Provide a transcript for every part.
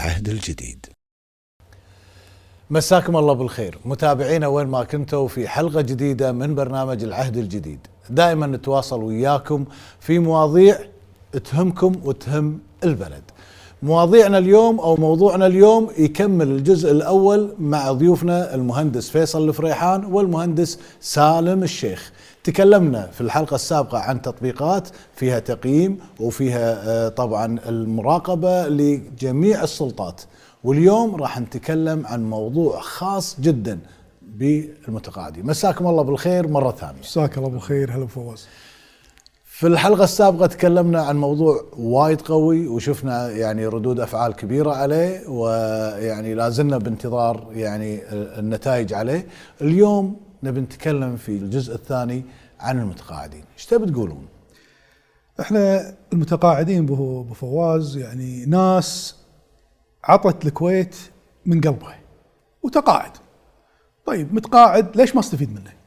العهد الجديد. مساكم الله بالخير متابعينا وين ما كنتوا في حلقة جديدة من برنامج العهد الجديد. دائما نتواصل وياكم في مواضيع تهمكم وتهم البلد. مواضيعنا اليوم أو موضوعنا اليوم يكمل الجزء الأول مع ضيوفنا المهندس فيصل الفريحان والمهندس سالم الشيخ. تكلمنا في الحلقة السابقة عن تطبيقات فيها تقييم وفيها طبعا المراقبة لجميع السلطات، واليوم راح نتكلم عن موضوع خاص جدا بالمتقاعدين. مساكم الله بالخير مرة ثانية. مساك الله بالخير. هلا فواز. في الحلقة السابقة تكلمنا عن موضوع وايد قوي وشفنا يعني ردود أفعال كبيرة عليه، ويعني لازلنا بانتظار يعني النتائج عليه. اليوم نبي نتكلم في الجزء الثاني عن المتقاعدين. ايش تبي تقولون؟ احنا المتقاعدين بفواز يعني ناس عطت الكويت من قلبها وتقاعد. طيب متقاعد ليش ما استفيد منه؟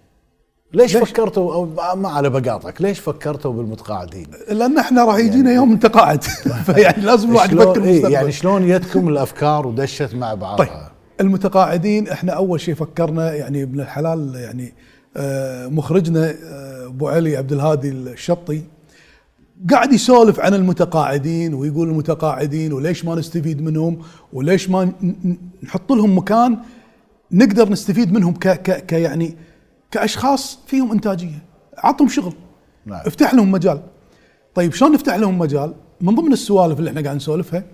ليش فكرتوا أو ما على بقاطعك ليش فكرتوا بالمتقاعدين؟ لان احنا راح يجينا يعني يوم نتقاعد فيعني لازم الواحد يفكر بالمستقبل. يعني شلون يدكم الافكار ودشت مع بعضها؟ طيب المتقاعدين احنا اول شيء فكرنا يعني ابن الحلال يعني مخرجنا ابو علي عبد الهادي الشطي قاعد يسولف عن المتقاعدين ويقول المتقاعدين وليش ما نستفيد منهم وليش ما نحط لهم مكان نقدر نستفيد منهم ك يعني كأشخاص فيهم إنتاجية. عطهم شغل. نعم. افتح لهم مجال. طيب شلون نفتح لهم مجال؟ من ضمن السوالف اللي احنا قاعد نسولفها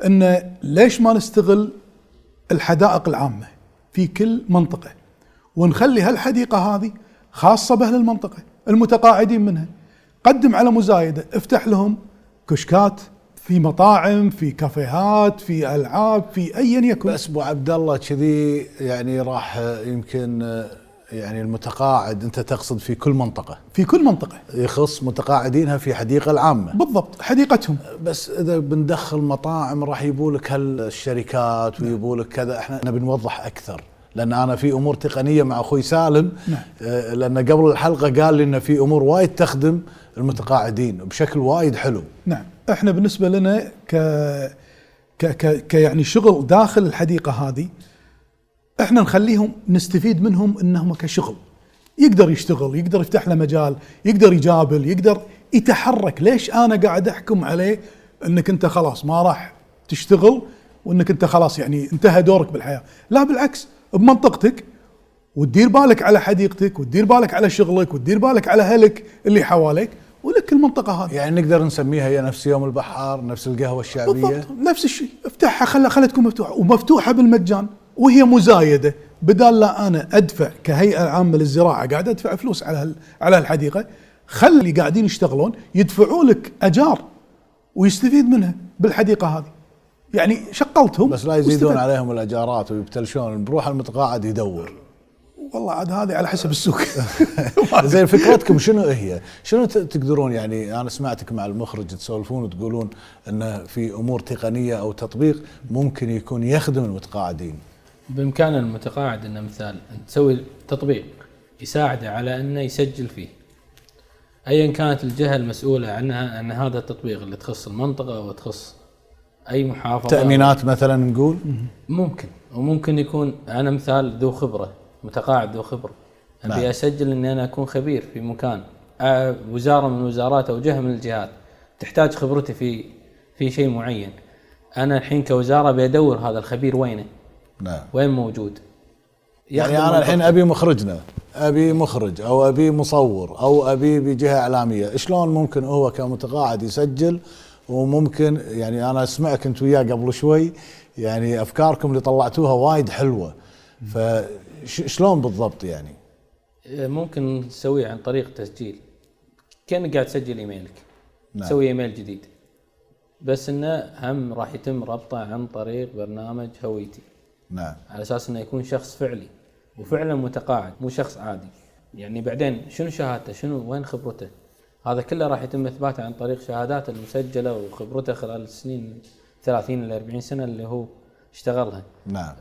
ان ليش ما نستغل الحدائق العامة في كل منطقة ونخلي هالحديقة هذه خاصة بأهل المنطقة المتقاعدين منها. قدم على مزايدة، افتح لهم كشكات في مطاعم في كافيهات في ألعاب في أيا يكن. بس ابو عبد الله كذي يعني راح يمكن يعني المتقاعد انت تقصد في كل منطقة؟ في كل منطقة يخص متقاعدينها في حديقة العامة. بالضبط حديقتهم. بس اذا بندخل مطاعم راح يبولك هالشركات ويبولك كذا. احنا بنوضح اكثر لان انا في امور تقنية مع اخوي سالم. نعم. لان قبل الحلقة قال لي ان في امور وايد تخدم المتقاعدين بشكل وايد حلو. نعم. احنا بالنسبة لنا ك يعني شغل داخل الحديقة هذه احنا نخليهم نستفيد منهم انهم كشغل يقدر يشتغل، يقدر يفتح له مجال، يقدر يجابل، يقدر يتحرك. ليش انا قاعد احكم عليه انك انت خلاص ما راح تشتغل وانك انت خلاص يعني انتهى دورك بالحياة؟ لا بالعكس، بمنطقتك وتدير بالك على حديقتك وتدير بالك على شغلك وتدير بالك على اهلك اللي حواليك ولك المنطقة هذه. يعني نقدر نسميها هي نفس يوم البحار، نفس القهوة الشعبية. بالضبط نفس الشيء. افتحها خلها تكون مفتوحة ومفتوحة بالمجان وهي مزايدة. بدال لا انا ادفع كهيئة عامة للزراعة قاعد ادفع فلوس على الحديقة، خلي قاعدين يشتغلون يدفعوا لك اجار ويستفيد منها بالحديقة هذه. يعني شقلتهم بس لا يزيدون عليهم الاجارات ويبتلشون بروح المتقاعد يدور. والله عاد هذه على حسب السوق. زين فكرتكم شنو هي؟ شنو تقدرون يعني انا سمعتك مع المخرج تسولفون وتقولون ان في امور تقنية او تطبيق ممكن يكون يخدم المتقاعدين. بإمكان المتقاعد انه مثال تسوي تطبيق يساعده على انه يسجل فيه ايا كانت الجهة المسؤولة عنها عن هذا التطبيق اللي تخص المنطقة وتخص اي محافظة. تأمينات مثلا نقول ممكن، وممكن يكون انا مثال ذو خبرة، متقاعد ذو خبرة ابي اسجل اني انا اكون خبير في مكان وزارة من الوزارات او جهة من الجهات تحتاج خبرتي في شيء معين. انا الحين كوزارة بيدور هذا الخبير وينه. نعم. وين موجود؟ يعني انا الحين ابي مخرجنا، ابي مخرج او ابي مصور او ابي بجهة اعلامية، شلون ممكن هو كمتقاعد يسجل؟ وممكن يعني انا اسمعك انت وياه قبل شوي يعني افكاركم اللي طلعتوها وايد حلوة، فشلون بالضبط يعني؟ ممكن نسويه عن طريق تسجيل كأنك قاعد تسجل ايميلك. نعم. تسوي ايميل جديد بس انه هم راح يتم ربطه عن طريق برنامج هويتي. نعم. على اساس انه يكون شخص فعلي وفعلا متقاعد مو شخص عادي. يعني بعدين شنو شهادته، شنو وين خبرته، هذا كله راح يتم اثباته عن طريق شهادات المسجله وخبرته خلال السنين 30 ل 40 سنه اللي هو اشتغلها. نعم.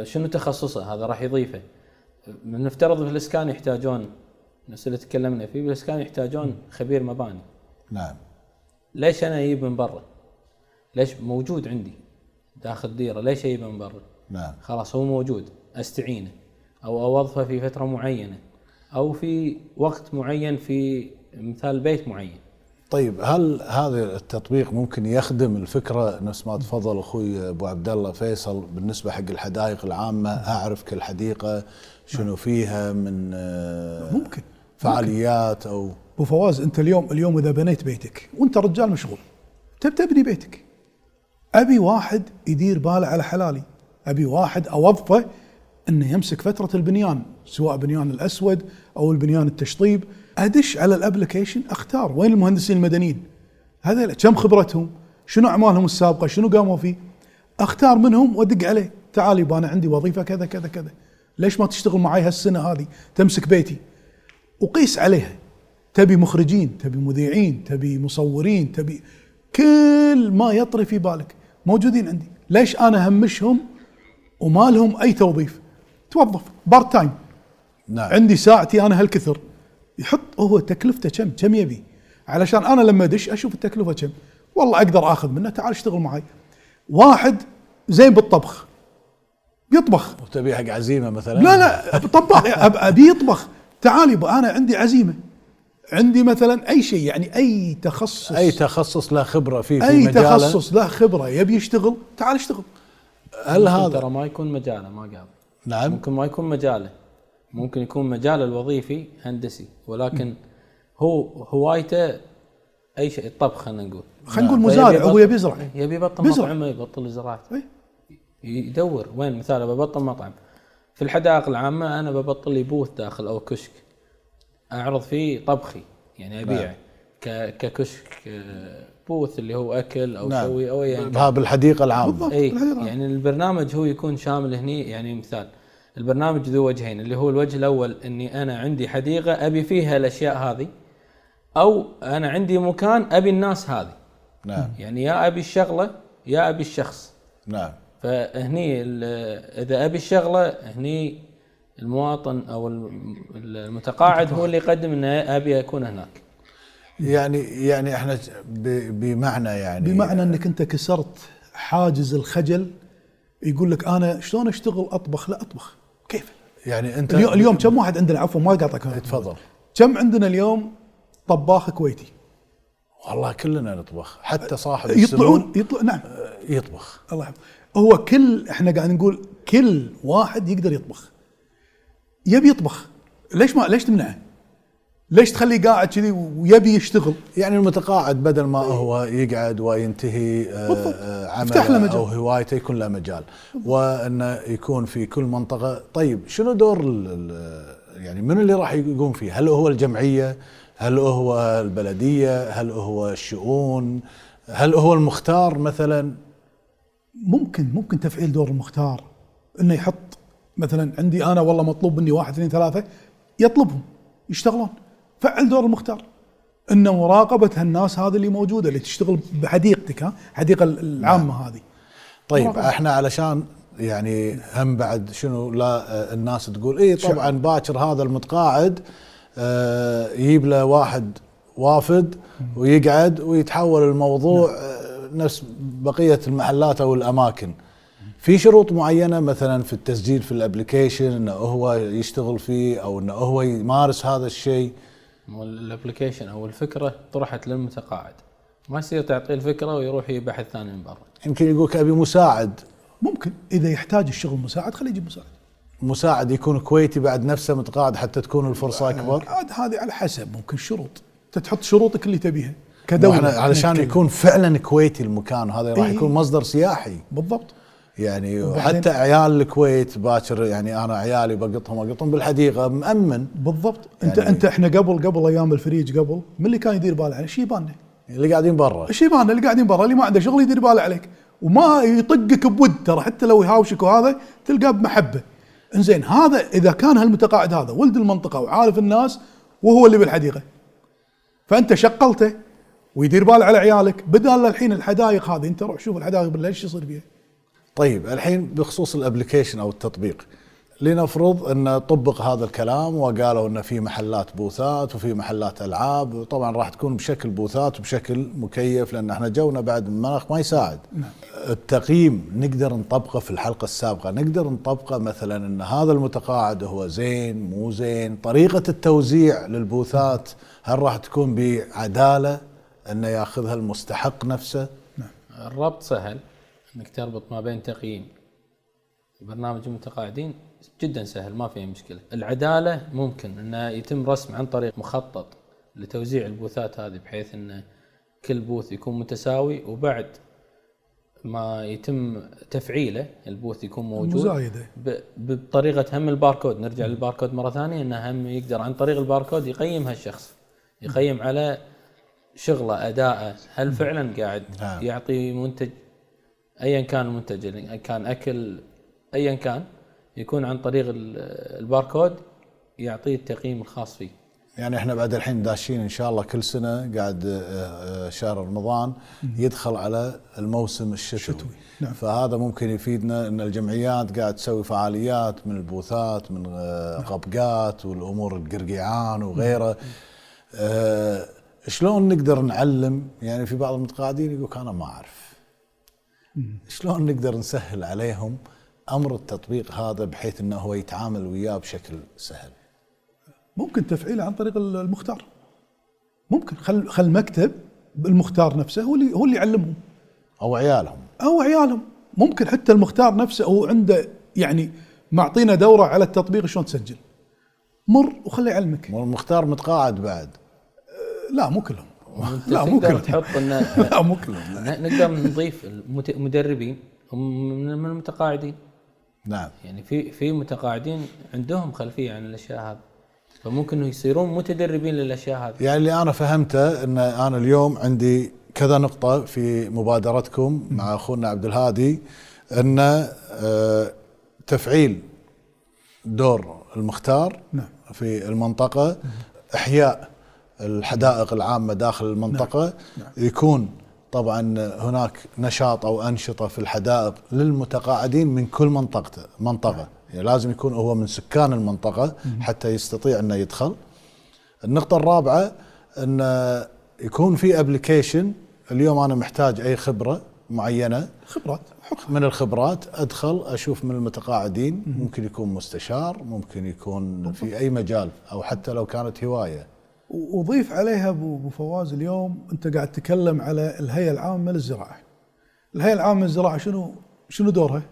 شنو تخصصه هذا راح يضيفه. نفترض في الاسكان يحتاجون نفس اللي تكلمنا فيه، بالاسكان يحتاجون خبير مباني. نعم. ليش انا اجيب من برا؟ ليش موجود عندي؟ داخل ديره، ليش اجيبه من برا؟ نعم. خلاص هو موجود، استعينه او اوظفه في فتره معينه او في وقت معين في مثال بيت معين. طيب هل هذا التطبيق ممكن يخدم الفكره نفس ما تفضل اخوي ابو عبد الله فيصل بالنسبه حق الحدائق العامه؟ اعرف كل حديقه شنو فيها من ممكن فعاليات او ابو فواز. انت اليوم اذا بنيت بيتك وانت رجال مشغول تبني بيتك، ابي واحد يدير باله على حلالي، ابي واحد اوظفه انه يمسك فتره البنيان، سواء بنيان الاسود او البنيان التشطيب. ادش على الابلكيشن، اختار وين المهندسين المدنيين هذا، كم خبرتهم، شنو اعمالهم السابقه، شنو قاموا فيه، اختار منهم وادق عليه، تعال يبا انا عندي وظيفه كذا كذا كذا، ليش ما تشتغل معي هالسنه هذه تمسك بيتي؟ وقيس عليها، تبي مخرجين، تبي مذيعين، تبي مصورين، تبي كل ما يطري في بالك موجودين عندي. ليش انا همشهم وما لهم اي توظيف؟ توظف بارت تايم. نعم. عندي ساعتي انا هالكثر، يحط هو تكلفته كم يبي، علشان انا لما ادش اشوف التكلفه كم، والله اقدر اخذ منه، تعال اشتغل معي. واحد زين بالطبخ يطبخ، وتبي حق عزيمه مثلا؟ لا طباخ ابي يطبخ، تعال يبا انا عندي عزيمه، عندي مثلا اي شيء، يعني اي تخصص له خبره فيه اي مجاله، تخصص له خبره يبي يشتغل، تعال اشتغل. هل هذا ترى ما يكون مجاله، ما قال. نعم. ممكن ما يكون مجاله، ممكن يكون مجاله الوظيفي هندسي، ولكن هو هوايته اي شيء، الطبخ خلينا نقول مزارع، هو يبي يزرع، يبي يبطل مطعم، يبطل زراعته، يدور وين مثال ببطل مطعم. في الحدائق العامه انا ببطل لي بوث داخل او كشك اعرض فيه طبخي، يعني ابيع ككشك بوث اللي هو اكل او شوي او يعني بالحديقه العامه. اي يعني البرنامج هو يكون شامل هني. يعني مثال البرنامج ذو وجهين، اللي هو الوجه الاول اني انا عندي حديقه ابي فيها الاشياء هذه، او انا عندي مكان ابي الناس هذه. نعم. يعني يا ابي الشغله يا ابي الشخص. نعم. فهني اذا ابي الشغله، هني المواطن او المتقاعد هو اللي يقدم انه ابي اكون هناك. يعني احنا بمعنى انك انت كسرت حاجز الخجل. يقول لك انا شلون اشتغل اطبخ؟ لا اطبخ كيف؟ يعني انت اليوم كم واحد عندنا، عفوا ما قاطعك، تفضل، كم عندنا اليوم طباخ كويتي؟ والله كلنا نطبخ، حتى صاحب يطلع نعم يطبخ. الله يحفظه. هو احنا قاعد نقول كل واحد يقدر يطبخ، يبي يطبخ، ليش تمنعه؟ ليش تخليه قاعد كذي ويبي يشتغل؟ يعني المتقاعد بدل ما هو يقعد وينتهي عمله او هوايته، يكون له مجال، وانه يكون في كل منطقه. طيب شنو دور يعني من اللي راح يقوم فيه؟ هل هو الجمعيه؟ هل هو البلديه؟ هل هو الشؤون؟ هل هو المختار مثلا؟ ممكن تفعيل دور المختار، انه يحط مثلا عندي انا والله مطلوب مني 1 2 3، يطلبهم يشتغلون. فعل دور المختار، انه مراقبه هالناس هذه اللي موجوده اللي تشتغل بحديقتك، الحديقه العامه هذه. طيب احنا علشان يعني هم بعد شنو لا الناس تقول ايه طبعا باكر هذا المتقاعد يجيب له واحد وافد ويقعد ويتحول الموضوع نفس بقيه المحلات او الاماكن. في شروط معينه مثلا في التسجيل في الابلكيشن انه هو يشتغل فيه او انه هو يمارس هذا الشيء؟ الابلكيشن او الفكره طرحت للمتقاعد، ما يصير تعطيه الفكره ويروح يبحث ثاني من برا. يمكن يقولك ابي مساعد، ممكن اذا يحتاج الشغل مساعد خليه يجيب مساعد يكون كويتي بعد نفسه متقاعد حتى تكون الفرصه اكبر. عاد هذه على حسب، ممكن شروط تحط شروطك اللي تبيها كدوله علشان يكون فعلا كويتي المكان هذا، راح يكون مصدر سياحي. بالضبط. يعني حتى عيال الكويت باكر، يعني انا عيالي بقطهم بالحديقه مأمن. بالضبط. يعني انت احنا قبل ايام الفريج، قبل من اللي كان يدير باله على الشيبان اللي قاعدين برا، الشيبان اللي قاعدين برا، اللي ما عنده شغل يدير باله عليك وما يطقك بود، ترى حتى لو يهاوشك وهذا تلقاه بمحبه. انزين هذا اذا كان هالمتقاعد هذا ولد المنطقه وعارف الناس وهو اللي بالحديقه، فانت شغلته ويدير باله على عيالك، بدال الحين الحدائق هذه انت روح شوف الحدائق بالليل ايش يصير فيها. طيب الحين بخصوص الابلكيشن او التطبيق، لنفرض ان طبق هذا الكلام وقالوا ان في محلات بوثات وفي محلات العاب، وطبعا راح تكون بشكل بوثات وبشكل مكيف لان احنا جونا بعد المناخ ما يساعد. التقييم نقدر نطبقه في الحلقه السابقه، نقدر نطبقه مثلا ان هذا المتقاعد هو زين مو زين، طريقه التوزيع للبوثات هل راح تكون بعداله انه ياخذها المستحق نفسه؟ الربط سهل، انك تربط ما بين تقييم برنامج المتقاعدين جدا سهل، ما فيه مشكله. العداله ممكن انه يتم رسم عن طريق مخطط لتوزيع البوثات هذه، بحيث ان كل بوث يكون متساوي، وبعد ما يتم تفعيله البوث يكون موجود مزايده بطريقه هم الباركود. نرجع للباركود مره ثانيه، انه هم يقدر عن طريق الباركود يقيم هالشخص، يقيم على شغله اداءه، هل فعلا قاعد يعطي منتج ايا كان المنتج، إن كان اكل ايا كان، يكون عن طريق الباركود يعطيه التقييم الخاص فيه. يعني احنا بعد الحين داشين ان شاء الله كل سنه قاعد شهر رمضان يدخل على الموسم الشتوي. نعم. فهذا ممكن يفيدنا ان الجمعيات قاعد تسوي فعاليات من البوثات، من قبقات والامور القرقيعان وغيره. شلون نقدر نعلم؟ يعني في بعض المتقاعدين يقول انا ما اعرف. شلون نقدر نسهل عليهم امر التطبيق هذا بحيث انه هو يتعامل وياه بشكل سهل؟ ممكن تفعيله عن طريق المختار. ممكن خل مكتب المختار نفسه هو اللي يعلمهم، او عيالهم. ممكن حتى المختار نفسه هو عنده يعني معطينا دوره على التطبيق شلون تسجل، مر وخليه يعلمك. المختار متقاعد بعد؟ لا مو كلهم. لا مو كلهم. تحط لا مو كلهم. نقدر نضيف المدربين من المتقاعدين. نعم. يعني في متقاعدين عندهم خلفيه عن الاشياء هذه، فممكن يصيرون متدربين للاشياء هذه. يعني اللي انا فهمته ان انا اليوم عندي كذا نقطه في مبادرتكم مع اخونا عبد الهادي، ان تفعيل دور المختار في المنطقه، احياء الحدائق العامه داخل المنطقه، يكون طبعا هناك نشاط او انشطه في الحدائق للمتقاعدين من كل منطقه. يعني لازم يكون هو من سكان المنطقة حتى يستطيع انه يدخل. النقطة الرابعة ان يكون في ابلكيشن. اليوم انا محتاج اي خبرة معينة، من الخبرات ادخل اشوف من المتقاعدين، ممكن يكون مستشار، ممكن يكون في اي مجال، او حتى لو كانت هواية. وضيف عليها ابو فواز، اليوم انت قاعد تتكلم على الهيئة العامة للزراعة. الهيئة العامة للزراعة شنو دورها؟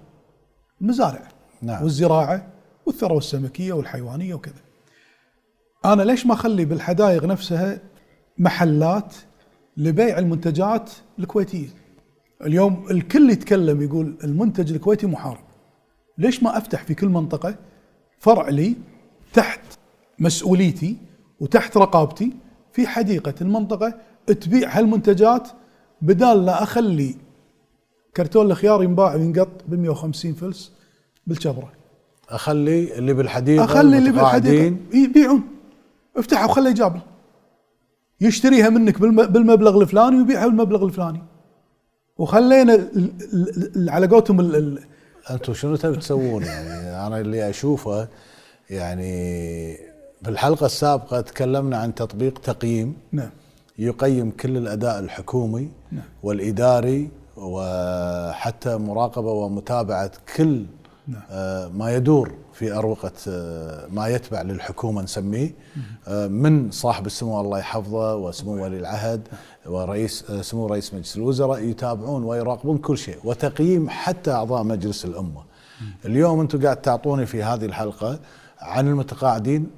المزارع. نعم. والزراعة والثروة السمكية والحيوانية وكذا. أنا ليش ما أخلي بالحدائق نفسها محلات لبيع المنتجات الكويتية؟ اليوم الكل يتكلم يقول المنتج الكويتي محارب. ليش ما أفتح في كل منطقة فرع لي تحت مسؤوليتي وتحت رقابتي في حديقة المنطقة تبيع هالمنتجات، بدال لا أخلي كرتون الخيار ينباع وينقط ب150 فلس بالشبرة. اخلي اللي بالحديقه يبيعون. افتحها وخليه جابل يشتريها منك بالمبلغ الفلاني ويبيعها بالمبلغ الفلاني، وخلينا على قولتهم انتم شنو تبي تسوون؟ يعني انا اللي اشوفه، يعني بالحلقه السابقه تكلمنا عن تطبيق تقييم. نعم. يقيم كل الاداء الحكومي. نعم. والاداري، وحتى مراقبه ومتابعه كل ما يدور في أروقة ما يتبع للحكومة نسميه، من صاحب السمو الله يحفظه وسمو ولي العهد ورئيس سمو رئيس مجلس الوزراء، يتابعون ويراقبون كل شيء، وتقييم حتى أعضاء مجلس الأمة. اليوم أنتم قاعد تعطوني في هذه الحلقة عن المتقاعدين،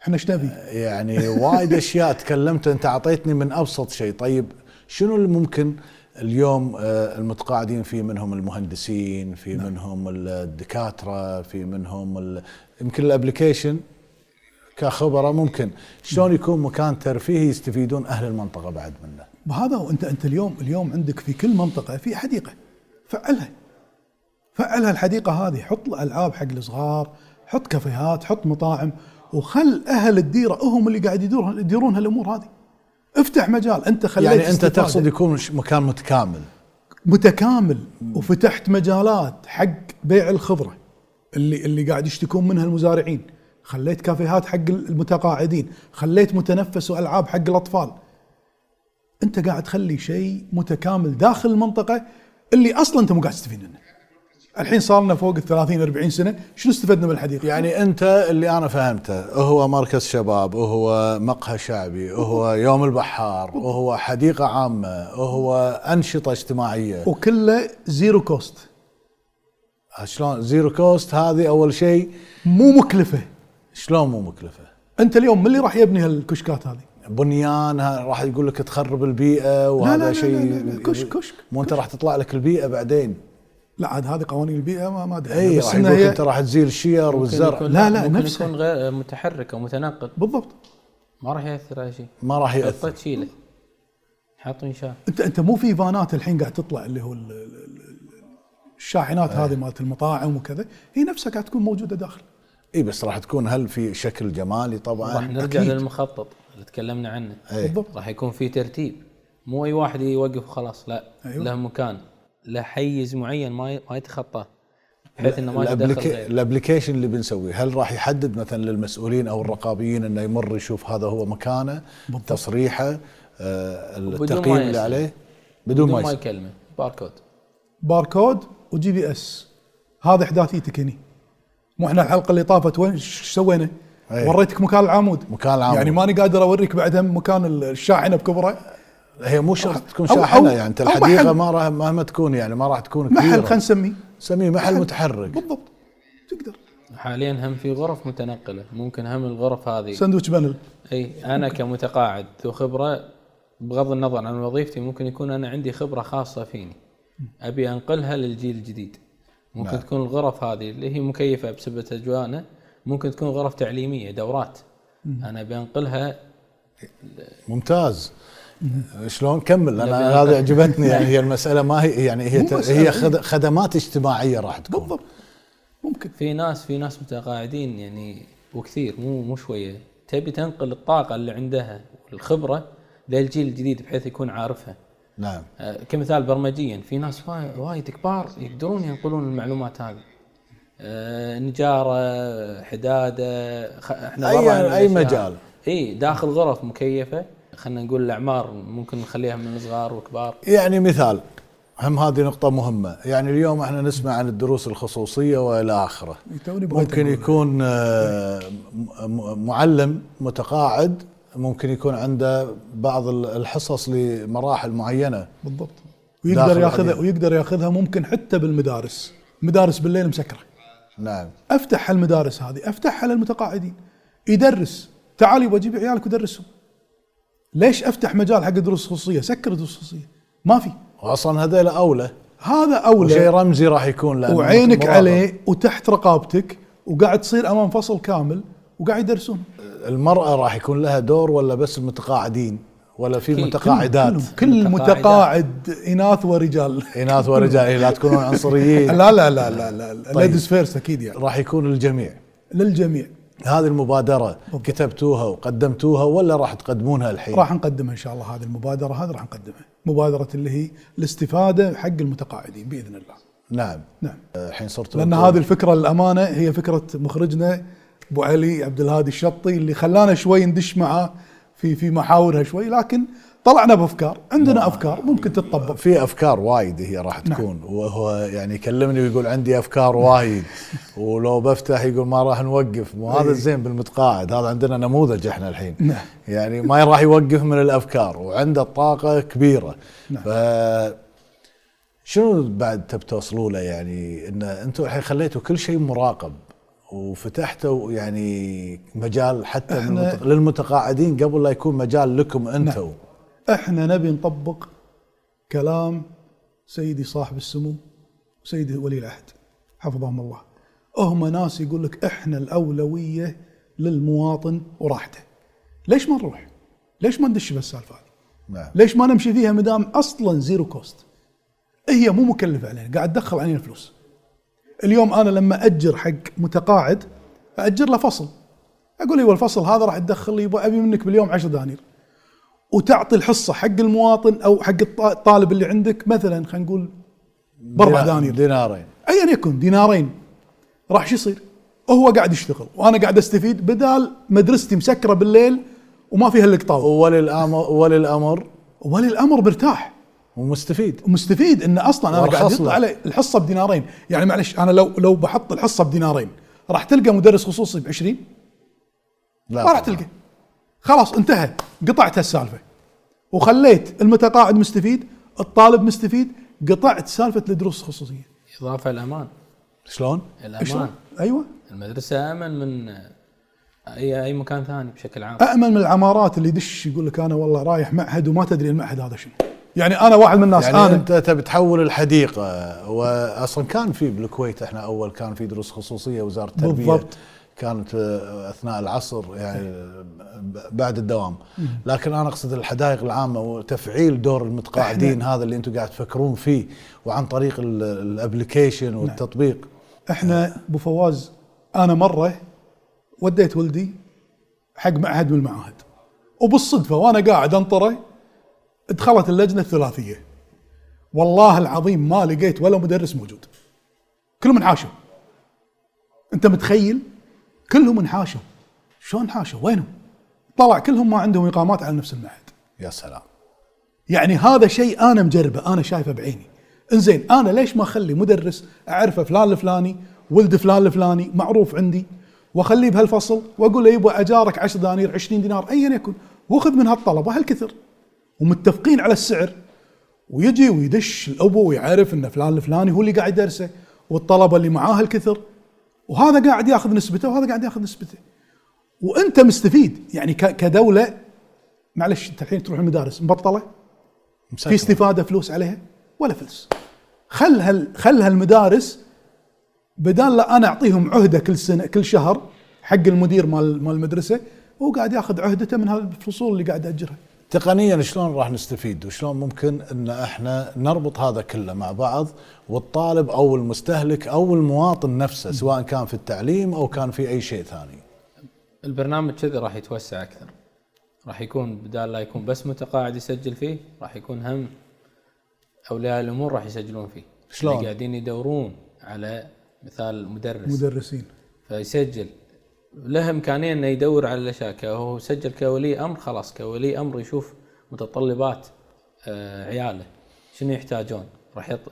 احنا ايش نبي؟ يعني وايد أشياء تكلمت، أنت أعطيتني من أبسط شيء. طيب شنو اللي ممكن اليوم المتقاعدين؟ في منهم المهندسين، في منهم الدكاترة، في منهم يمكن الابليكيشن كخبرة، ممكن شلون يكون مكان ترفيهي يستفيدون أهل المنطقة بعد منه. وهذا وانت اليوم عندك في كل منطقة في حديقة، فعلها الحديقة هذه، حط الألعاب حق الصغار، حط كافيهات، حط مطاعم، وخل أهل الديرة هم اللي قاعد يديرون هالأمور هذه. افتح مجال، انت خليت يعني انت تقصد يكون مكان متكامل متكامل، وفتحت مجالات حق بيع الخضره اللي قاعد يشتكون منها المزارعين، خليت كافيهات حق المتقاعدين، خليت متنفس والعاب حق الاطفال. انت قاعد تخلي شيء متكامل داخل المنطقه اللي اصلا انت مو قاعد تستفيد منه. الحين صار لنا فوق ال 30 40 سنه، شنو استفدنا من الحديقه؟ يعني انت اللي انا فهمته هو مركز شباب، وهو مقهى شعبي، وهو يوم البحار، وهو حديقه عامه، وهو انشطه اجتماعيه، وكله زيرو كوست. شلون زيرو كوست؟ هذه اول شيء مو مكلفه. شلون مو مكلفه؟ انت اليوم من اللي راح يبني هالكشكات هذه؟ بنيانها راح يقول لك تخرب البيئه، وهذا شيء كشك. مو انت راح تطلع لك البيئه بعدين. لا عاد هذه قوانين البيئه ما ادري. اي راح يقول انت راح تزيل الشير والزرع. لا ممكن نفسه يكون غير متحرك او متنقل. بالضبط. ما راح ياثر على شيء. ما راح ياثر. حطيت شيله حط انشاء. انت مو في فانات الحين قاعد تطلع اللي هو الشاحنات هذه مالت المطاعم وكذا، هي نفسها قاعد تكون موجوده داخل. اي بس راح تكون هل في شكل جمالي طبعا. راح نرجع أكيد. للمخطط اللي تكلمنا عنه. بالضبط. راح يكون في ترتيب، مو اي واحد يوقف وخلاص، لا. أيوة. له مكان، له حيز معين ما يتخطاه، بحيث انه ما يتدخل غيره. الابلكيشن اللي بنسويه هل راح يحدد مثلا للمسؤولين او الرقابيين انه يمر يشوف هذا هو مكانه، تصريحه، التقييم اللي عليه بدون ما يكلمه؟ باركود وجي بي اس. هذا احداثيتك هني. مو احنا الحلقه اللي طافت وين ايش سوينا؟ وريتك مكان العمود. يعني ماني قادر اوريك بعدها مكان الشاحنه بكبره. هي مو شرط تكون شاحنه، يعني انت الحديقه مهما تكون يعني ما راح تكون كبيره. محل خلينا نسميه محل متحرك. بالضبط. تقدر حاليا هم في غرف متنقله، ممكن هم الغرف هذه ساندويتش بانل. اي انا كمتقاعد ذو خبره، بغض النظر عن وظيفتي، ممكن يكون انا عندي خبره خاصه فيني ابي انقلها للجيل الجديد. ممكن تكون الغرف هذه اللي هي مكيفه بسبب اجواءنا، ممكن تكون غرف تعليميه، دورات انا بنقلها. ممتاز. شلون كمل؟ انا هذا عجبتني. يعني هي المساله ما هي يعني هي خدمات اجتماعيه راح تكون. بالضبط. ممكن في ناس متقاعدين يعني، وكثير مو شويه، تبي تنقل الطاقه اللي عندها والخبره للجيل الجديد بحيث يكون عارفها. نعم. كمثال برمجيا في ناس وايد كبار يقدرون ينقلون المعلومات هذه. نجاره، حداده، احنا اي مجال. اي داخل غرف مكيفه. خلينا نقول الاعمار ممكن نخليها من الصغار وكبار. يعني مثال، هم هذه نقطة مهمة. يعني اليوم احنا نسمع عن الدروس الخصوصية والى اخره. ممكن يكون معلم متقاعد ممكن يكون عنده بعض الحصص لمراحل معينة. بالضبط. ويقدر ياخذها ممكن حتى بالمدارس. مدارس بالليل مسكرة. نعم. افتح المدارس هذه، افتحها للمتقاعدين. يدرس، تعال يبغى جيب عيالك ودرسهم. ليش افتح مجال حق دروس خصوصيه؟ سكر دروس خصوصيه، ما في. واصلا هذول اولى. هذا اولى. شيء رمزي راح يكون، وعينك عليه وتحت رقابتك، وقاعد تصير امام فصل كامل وقاعد يدرسون. المراه راح يكون لها دور ولا بس المتقاعدين؟ ولا في متقاعدات؟ كل متقاعد اناث ورجال. اناث ورجال. لا تكونون عنصريين. لا لا لا لا لا. ليديز فيرست اكيد يعني. راح يكون للجميع. للجميع. هذه المبادرة كتبتوها وقدمتوها ولا راح تقدمونها الحين؟ راح نقدمها إن شاء الله. هذه المبادرة هذه راح نقدمها، مبادرة اللي هي الاستفادة حق المتقاعدين بإذن الله. نعم. نعم. الحين صرتوا لأن هذه الفكرة الأمانة هي فكرة مخرجنا أبو علي عبد الهادي الشطي، اللي خلانا شوي ندش معه في محاورها شوي، لكن طلعنا بافكار. عندنا افكار ممكن تتطبق. في افكار وايد هي راح تكون. نعم. وهو يعني يكلمني ويقول عندي افكار وايد ولو بفتح يقول ما راح نوقف. وهذا الزين بالمتقاعد، هذا عندنا نموذج احنا الحين. نعم. يعني ما راح يوقف من الافكار وعنده طاقه كبيره. نعم. شنو بعد تبي توصلوا له؟ يعني ان انتم الحين خليتوا كل شيء مراقب وفتحتوا يعني مجال حتى للمتقاعدين قبل لا يكون مجال لكم انتم. نعم. احنا نبي نطبق كلام سيدي صاحب السمو سيدي ولي العهد حفظهم الله. هم ناس يقول لك احنا الاولويه للمواطن وراحته. ليش ما نروح؟ ليش ما ندش بالسالفه هذه؟ نعم. ليش ما نمشي فيها مدام اصلا زيرو كوست؟ هي مو مكلفه علينا، قاعد تدخل علينا فلوس. اليوم انا لما اجر حق متقاعد اجر له فصل، اقول له الفصل هذا راح تدخل لي ابي منك باليوم 10 دنانير، وتعطي الحصه حق المواطن او حق الطالب اللي عندك، مثلا خلينا نقول ب4 دنانير، دينارين، ايا يكن دينارين، راح شو يصير؟ هو قاعد يشتغل وانا قاعد استفيد، بدال مدرستي مسكره بالليل وما فيها الا قطاوه. ولي الامر مرتاح ومستفيد ان اصلا انا قاعد يطلع علي الحصه بدينارين. يعني معلش انا لو بحط الحصه بدينارين راح تلقى مدرس خصوصي ب20؟ لا ما راح تلقى. خلاص انتهى، قطعت هالسالفه وخليت المتقاعد مستفيد، الطالب مستفيد، قطعت سالفه الدروس الخصوصيه. اضافه الامان. شلون؟ الامان. ايوه، المدرسه امن من اي مكان ثاني بشكل عام. امن من العمارات اللي يدش يقول لك انا والله رايح معهد وما تدري المعهد هذا شنو. يعني انا واحد من الناس، يعني انا انت تبي تحول الحديقه، واصلا كان في بالكويت احنا اول كان في دروس خصوصيه، وزاره التربيه بالضبط كانت اثناء العصر يعني بعد الدوام. لكن انا اقصد الحدائق العامه وتفعيل دور المتقاعدين، هذا اللي انتم قاعد تفكرون فيه، وعن طريق الابلكيشن والتطبيق. احنا ابو فواز، انا مره وديت ولدي حق معهد من المعاهد، وبالصدفه وانا قاعد انطره دخلت اللجنه الثلاثيه، والله العظيم ما لقيت ولا مدرس موجود، كلهم انحاشوا. انت متخيل؟ كلهم انحاشوا. شلون انحاشوا؟ وينهم؟ طلع كلهم ما عندهم اقامات على نفس المعهد. يا سلام. يعني هذا شيء انا مجربه، انا شايفه بعيني. انزين انا ليش ما اخلي مدرس اعرفه فلان الفلاني، ولد فلان الفلاني معروف عندي، واخليه بهالفصل واقول له يبغى اجارك 10 دنانير 20 دينار ايا يكن، واخذ من هالطلبه هالكثر، ومتفقين على السعر، ويجي ويدش الابو ويعرف ان فلان الفلاني هو اللي قاعد يدرسه، والطلبه اللي معاه هالكثر، وهذا قاعد ياخذ نسبته وهذا قاعد ياخذ نسبته، وانت مستفيد. يعني كدوله، معلش انت الحين تروح المدارس مبطله، في استفاده فلوس عليها ولا فلس. خل هالمدارس بدال لا انا اعطيهم عهده كل سنه كل شهر حق المدير مال المدرسه، هو قاعد ياخذ عهدته من هالفصول اللي قاعد اجرها. تقنيا شلون راح نستفيد، وشلون ممكن ان احنا نربط هذا كله مع بعض، والطالب او المستهلك او المواطن نفسه سواء كان في التعليم او كان في اي شيء ثاني؟ البرنامج كذا راح يتوسع اكثر، راح يكون بدال لا يكون بس متقاعد يسجل فيه، راح يكون هم اولياء الامور راح يسجلون فيه. شلون؟ اللي قاعدين يدورون على مثال مدرسين، فيسجل له امكانيه انه يدور على الاشياء، هو سجل كولي امر، خلاص كولي امر يشوف متطلبات عياله شنو يحتاجون،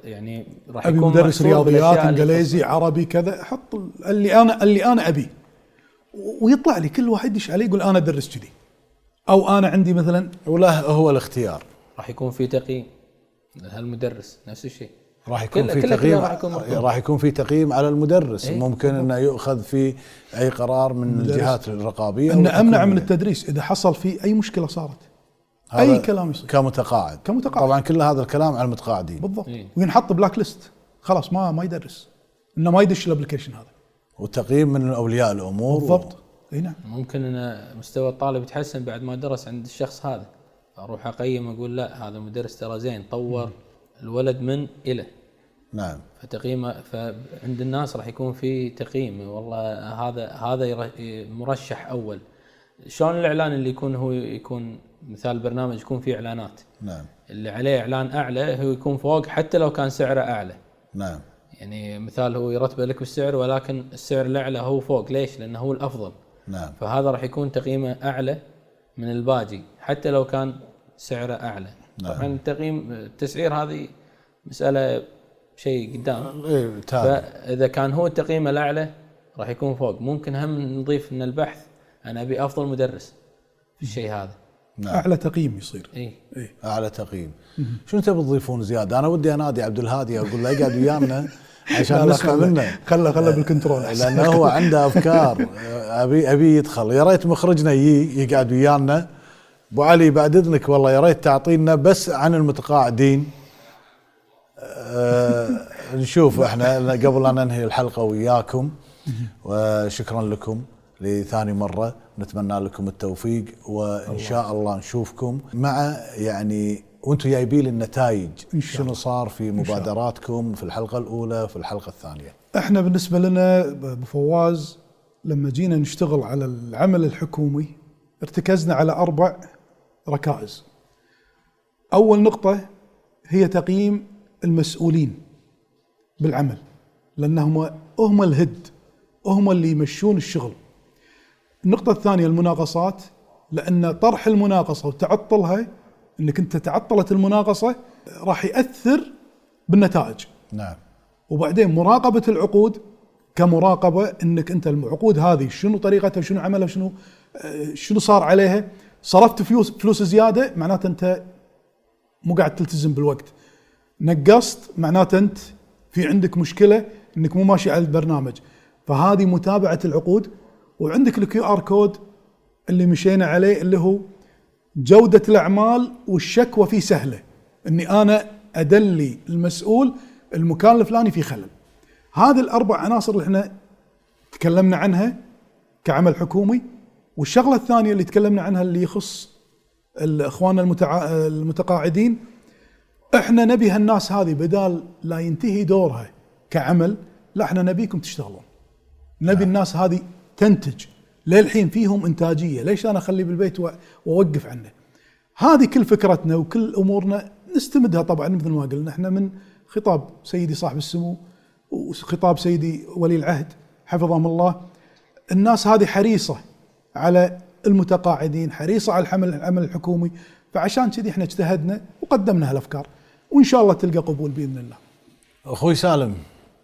يعني راح يكون مدرس رياضيات، انجليزي، عربي، كذا، احط اللي انا ابيه، ويطلع لي كل واحد يدش عليه يقول انا ادرس كذي، او انا عندي مثلا، وله هو الاختيار. راح يكون في تقييم هالمدرس، نفس الشيء راح يكون في تقييم، راح يكون في تقييم على المدرس. ممكن انه يؤخذ في اي قرار من الجهات الرقابيه ان امنع من التدريس اذا حصل في اي مشكله صارت، اي كلام يصير كمتقاعد. طبعا كل هذا الكلام على المتقاعدين بالضبط. وينحط بلاك ليست، خلاص ما يدرس، انه ما يدش الابلكيشن هذا. والتقييم من اولياء الامور بالضبط. اي نعم. ممكن ان مستوى الطالب يتحسن بعد ما درس عند الشخص هذا، اروح اقيم اقول لا هذا مدرس ترى زين، طور الولد من الى. نعم. فتقييمه، فعند الناس راح يكون في تقييم، والله هذا مرشح اول. شلون الاعلان اللي يكون هو يكون مثال برنامج يكون فيه اعلانات. نعم. اللي عليه اعلان اعلى هو يكون فوق حتى لو كان سعره اعلى. نعم. يعني مثال هو يرتب لك بالسعر ولكن السعر الاعلى هو فوق، ليش؟ لانه هو الافضل. نعم. فهذا راح يكون تقييمه اعلى من الباقي حتى لو كان سعره اعلى. نعم. طبعا التسعير هذه مساله شيء قدام. فاذا كان هو التقييم الاعلى راح يكون فوق. ممكن هم نضيف ان البحث انا ابي افضل مدرس في الشيء هذا. نعم. اعلى تقييم يصير. اي اعلى تقييم. شنو تبي تضيفون زياده؟ انا ودي انادي عبد الهادي اقول له اقعد ويانا عشان نسمع منه. خله بالكنترول، لانه هو عنده افكار. ابي يدخل. يا ريت مخرجنا يقعد ويانا. ابو علي بعد اذنك والله يا ريت تعطينا بس عن المتقاعدين. نشوف احنا قبل ان ننهي الحلقه وياكم. وشكرا لكم لثاني مره، نتمنى لكم التوفيق، وان شاء الله نشوفكم مع يعني وانتم جايبين النتائج شنو صار في مبادراتكم في الحلقه الاولى في الحلقه الثانيه. احنا بالنسبه لنا بفواز لما جينا نشتغل على العمل الحكومي ارتكزنا على 4 ركائز. أول نقطة هي تقييم المسؤولين بالعمل، لأنهم هم الهد، هم اللي يمشون الشغل. النقطة الثانية المناقصات، لأن طرح المناقصة وتعطلها، أنك أنت تعطلت المناقصة راح يأثر بالنتائج. نعم. وبعدين مراقبة العقود كمراقبة، أنك أنت العقود هذه شنو طريقتها، شنو عملها، شنو صار عليها. صرفت فلوس زيادة معناته أنت مو قاعد تلتزم بالوقت، نقصت معناته أنت في عندك مشكلة أنك مو ماشي على البرنامج. فهذه متابعة العقود. وعندك الكيو ار كود اللي مشينا عليه، اللي هو جودة الأعمال والشكوى فيه سهلة، أني أنا أدلي المسؤول المكان الفلاني في خلل. هذه الأربع عناصر اللي احنا تكلمنا عنها كعمل حكومي. والشغلة الثانية اللي تكلمنا عنها اللي يخص الإخوان المتقاعدين، احنا نبي هالناس هذه بدال لا ينتهي دورها كعمل، لا احنا نبيكم تشتغلون، نبي الناس هذه تنتج. للحين فيهم إنتاجية، ليش أنا أخليه بالبيت وأوقف عنه؟ هذه كل فكرتنا وكل أمورنا نستمدها طبعا مثل ما قلنا احنا من خطاب سيدي صاحب السمو وخطاب سيدي ولي العهد حفظهم الله. الناس هذه حريصة على المتقاعدين، حريصة على العمل الحكومي، فعشان كذي احنا اجتهدنا وقدمنا هالأفكار، وإن شاء الله تلقى قبول بإذن الله. أخوي سالم،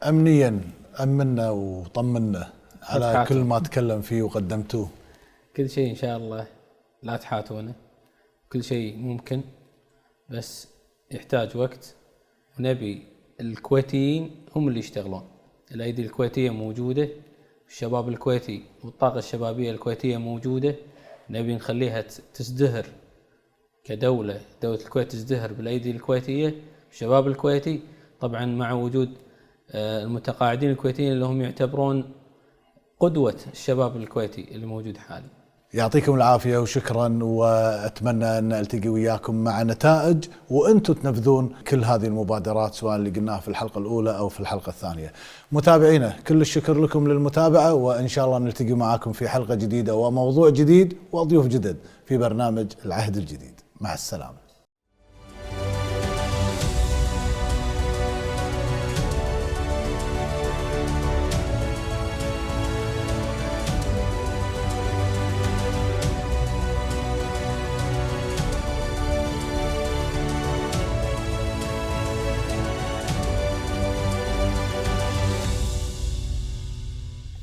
أمنيا أمنا وطمنا على كل ما تكلم فيه وقدمتوه. كل شيء إن شاء الله لا تحاتونه، كل شيء ممكن، بس يحتاج وقت. ونبي الكويتيين هم اللي يشتغلون، الأيدي الكويتية موجودة، الشباب الكويتي والطاقة الشبابية الكويتية موجودة. نبي نخليها تزدهر كدولة، دولة الكويت تزدهر بالأيدي الكويتية، الشباب الكويتي، طبعا مع وجود المتقاعدين الكويتيين اللي هم يعتبرون قدوة الشباب الكويتي اللي موجود حاليا. يعطيكم العافية وشكرا، وأتمنى أن ألتقي وياكم مع نتائج وأنتم تنفذون كل هذه المبادرات، سواء اللي قلناها في الحلقة الأولى أو في الحلقة الثانية. متابعينا كل الشكر لكم للمتابعة، وإن شاء الله نلتقي معكم في حلقة جديدة وموضوع جديد وضيوف جدد في برنامج العهد الجديد. مع السلامة.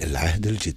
العهد الجديد.